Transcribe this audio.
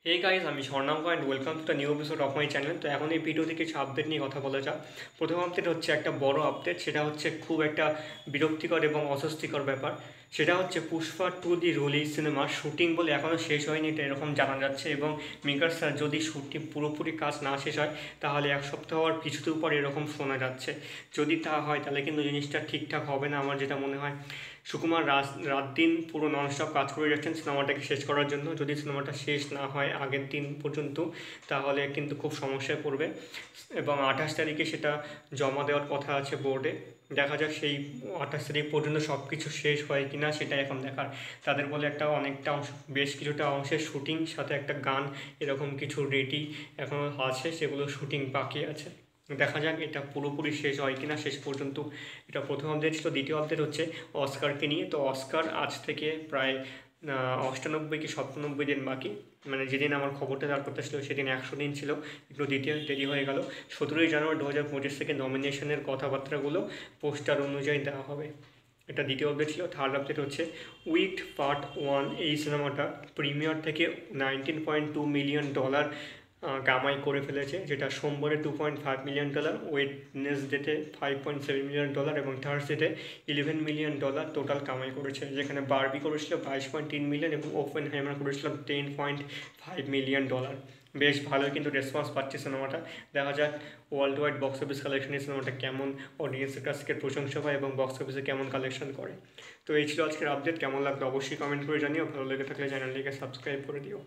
হে guys, আমি Swarnanka and welcome to the new episode of my channel. তো এখন এই ভিডিওতে কিছু আপডেট নিয়ে কথা বলা যাক। প্রথম আপডেট হচ্ছে একটা বড় আপডেট, সেটা হচ্ছে খুব একটা বিরক্তিকর এবং অস্বস্তিকর ব্যাপার। সেটা হচ্ছে পুষ্পা 2 দি রিলিজ সিনেমার শুটিং বলে এখনও শেষ হয়নি, এটা এরকম জানা যাচ্ছে। এবং মেকার্সরা যদি শুটিং পুরোপুরি কাজ না শেষ হয় তাহলে এক সপ্তাহ আর কিছুদিন পর এরকম শোনা যাচ্ছে। যদি তা হয় তাহলে কিন্তু জিনিসটা ঠিকঠাক হবে না, আমার যেটা মনে হয়। সুকুমার রাত দিন পুরো ননস্টপ কাজ করে যাচ্ছেন সিনেমাটাকে শেষ করার জন্য। যদি সিনেমাটা শেষ না হয় আগের দিন পর্যন্ত তাহলে কিন্তু খুব সমস্যায় পড়বে। এবং 28 তারিখে সেটা জমা দেওয়ার কথা আছে বোর্ডে। দেখা যাক সেই 28 তারিখ পর্যন্ত সব কিছু শেষ হয় কি না, সেটা এখন দেখার। তাদের বলে একটা অনেকটা অংশ, বেশ কিছুটা অংশের শুটিং সাথে একটা গান এরকম কিছু রেডি এখনও আছে, সেগুলো শুটিং বাকি আছে। দেখা যাক এটা পুরোপুরি শেষ হয় কিনা শেষ পর্যন্ত। এটা প্রথম আপডেট ছিল। দ্বিতীয় আপডেট হচ্ছে অস্কারকে নিয়ে। তো অস্কার আজ থেকে প্রায় 98 কি 97 দিন বাকি। মানে যেদিন আমার খবরটা দেওয়ার কথা ছিল সেদিন 100 দিন ছিল, একটু দ্বিতীয় দেরি হয়ে গেল। 17 জানুয়ারি 2025 থেকে নমিনেশনের কথাবার্তাগুলো পোস্টার অনুযায়ী দেওয়া হবে। এটা দ্বিতীয় আপডেট ছিল। থার্ড আপডেট হচ্ছে উইট পার্ট 1, এই সিনেমাটা প্রিমিয়ার থেকে $19.2 মিলিয়ন কামাই করে ফেলেছে, যেটা সোমবারে $2.5 মিলিয়ন, ওয়েডনেসডেতে $5.7 মিলিয়ন এবং থার্সডেতে $11 মিলিয়ন টোটাল কামাই করেছে। যেখানে বারবি করেছিল 22.3 মিলিয়ন এবং ওপেনহাইমার করেছিল $10.5 মিলিয়ন। বেশ ভালোই কিন্তু রেসপন্স পাচ্ছে সিনেমাটা। দেখা যাক ওয়ার্ল্ড ওয়াইড বক্স অফিস কালেকশনে সিনেমাটা কেমন অডিয়েন্সের কাছ থেকে প্রশংসা পায় এবং বক্স অফিসে কেমন কালেকশন করে। তো এই ছিল আজকের আপডেট। কেমন লাগলো অবশ্যই কমেন্ট করে জানিও। ভালো লেগে থাকলে চ্যানেলটিকে সাবস্ক্রাইব করে দিও।